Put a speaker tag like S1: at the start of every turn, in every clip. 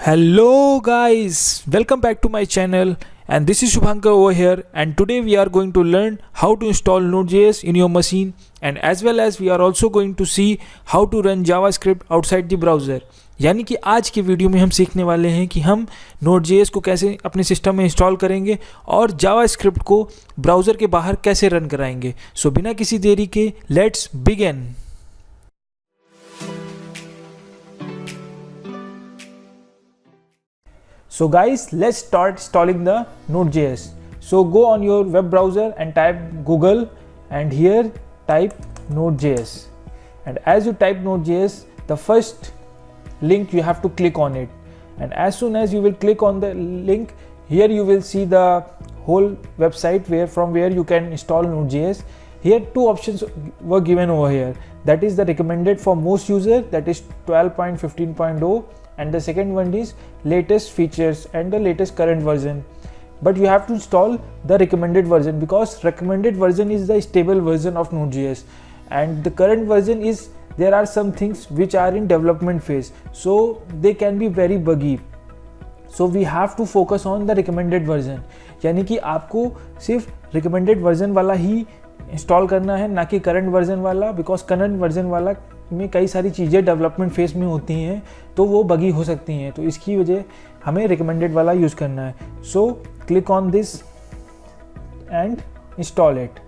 S1: Hello guys, welcome back to my channel, and this is Shubhankar over here, and today we are going to learn how to install Node.js in your machine, and as well as we are also going to see how to run JavaScript outside the browser. यानी कि आज की video में हम सीखने वाले हैं कि हम Node.js को कैसे अपने सिस्टम में इंस्टॉल करेंगे और JavaScript को ब्राउज़र के बाहर कैसे रन कराएंगे. सो बिना किसी देरी के let's begin. So guys, let's start installing the Node.js. So go on your web browser and type Google, and here type Node.js, and as you type Node.js, the first link you have to click on it, and as soon as you will click on the link, here you will see the whole website from where you can install Node.js. Here two options were given over here, that is the recommended for most users, that is 12.15.0, and the second one is latest features and the latest current version. But you have to install the recommended version because recommended version is the stable version of Node.js, and the current version is there are some things which are in development phase, so they can be very buggy. So we have to focus on the recommended version, यानी कि आपको सिर्फ recommended version वाला ही install करना है, ना कि current version वाला, बिकॉज करंट वर्जन वाला में कई सारी चीज़ें डेवलपमेंट फेज में होती हैं तो वो बगी हो सकती हैं, तो इसकी वजह हमें रिकमेंडेड वाला यूज़ करना है. So click on this and install it.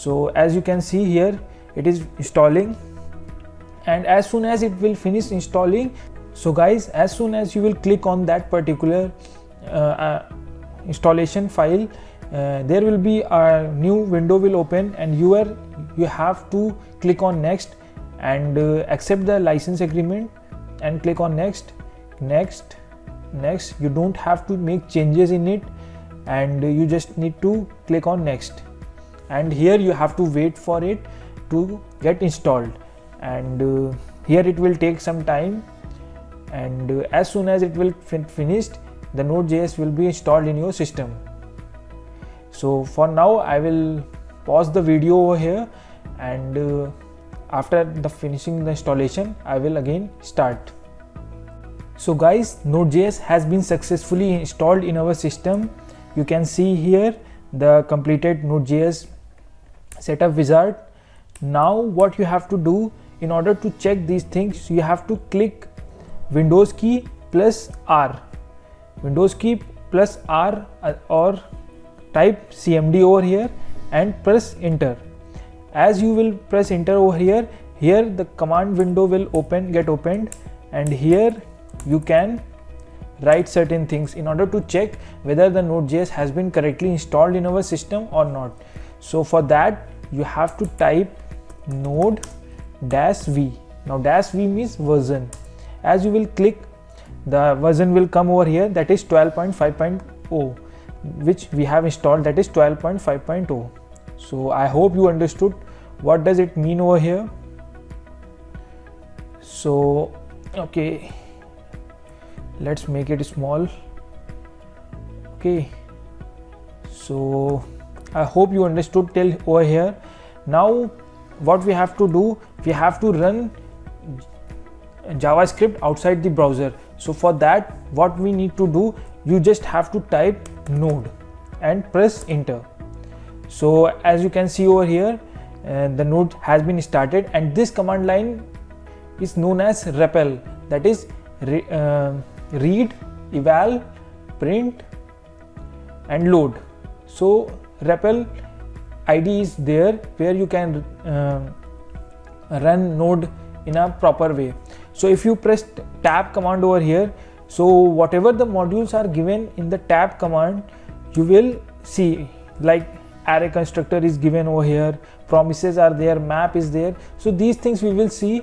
S1: So as you can see here it is installing, and as soon as it will finish installing, so guys, as soon as you will click on that particular installation file, there will be a new window will open, and you have to click on next and accept the license agreement and click on next. You don't have to make changes in it, and you just need to click on next, and here you have to wait for it to get installed, and here it will take some time, and as soon as it will finished, the Node.js will be installed in your system. So for now I will pause the video over here, and after the finishing the installation I will again start. So guys, Node.js has been successfully installed in our system. You can see here the completed Node.js setup wizard. Now what you have to do in order to check these things, you have to click Windows key plus R, or type CMD over here and press enter. As you will press enter over here, the command window will get opened, and here you can write certain things in order to check whether the Node.js has been correctly installed in our system or not. So for that you have to type node-v. Now -v means version. As you will click, the version will come over here, that is 12.5.0, which we have installed, that is 12.5.0. so I hope you understood what does it mean over here. So okay, let's make it small. Okay, so I hope you understood till over here. Now what we have to do, we have to run JavaScript outside the browser. So for that, what we need to do, you just have to type node and press enter. So as you can see over here, the node has been started, and this command line is known as REPL, that is read, eval, print and load. So REPL ID is there where you can run node in a proper way. So if you press tab command over here, so whatever the modules are given in the tab command, you will see, like array constructor is given over here, promises are there, map is there. So these things we will see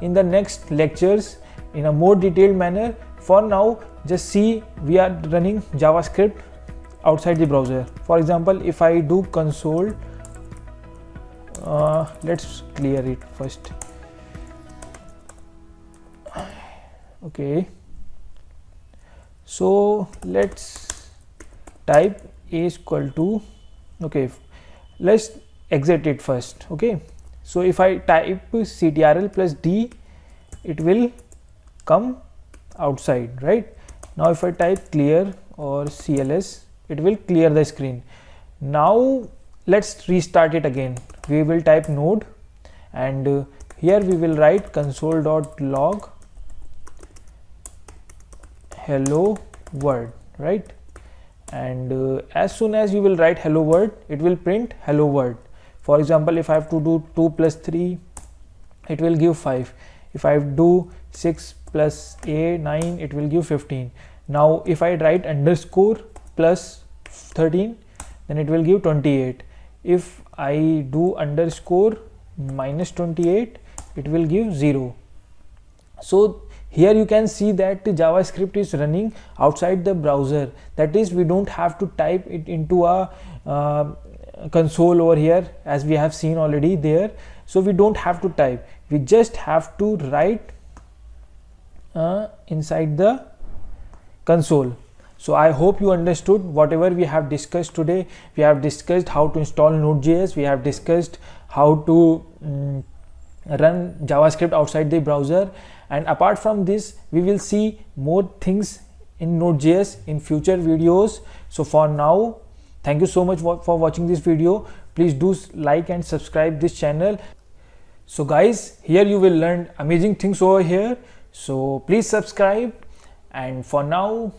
S1: in the next lectures in a more detailed manner. For now, just see we are running JavaScript outside the browser. For example, if I do console, let's clear it first. Okay, so let's type a is equal to, okay, let's exit it first. Okay, so if I type ctrl plus D, it will come outside, right? Now if I type clear or CLS, it will clear the screen. Now let's restart it again. We will type node, and here we will write console.log hello world, right? And as soon as you will write hello world, it will print hello world. For example, if I have to do 2 plus 3, it will give 5. If I do 6 plus a 9, it will give 15. Now if I write underscore plus 13, then it will give 28. If I do underscore minus 28, it will give 0. So here you can see that JavaScript is running outside the browser. That is, we don't have to type it into a console over here, as we have seen already there. So we don't have to type, we just have to write inside the console. So I hope you understood whatever we have discussed today. We have discussed how to install Node.js, we have discussed how to run JavaScript outside the browser, and apart from this we will see more things in Node.js in future videos. So for now, thank you so much for watching this video. Please do like and subscribe this channel. So guys, here you will learn amazing things over here, so please subscribe. And for now,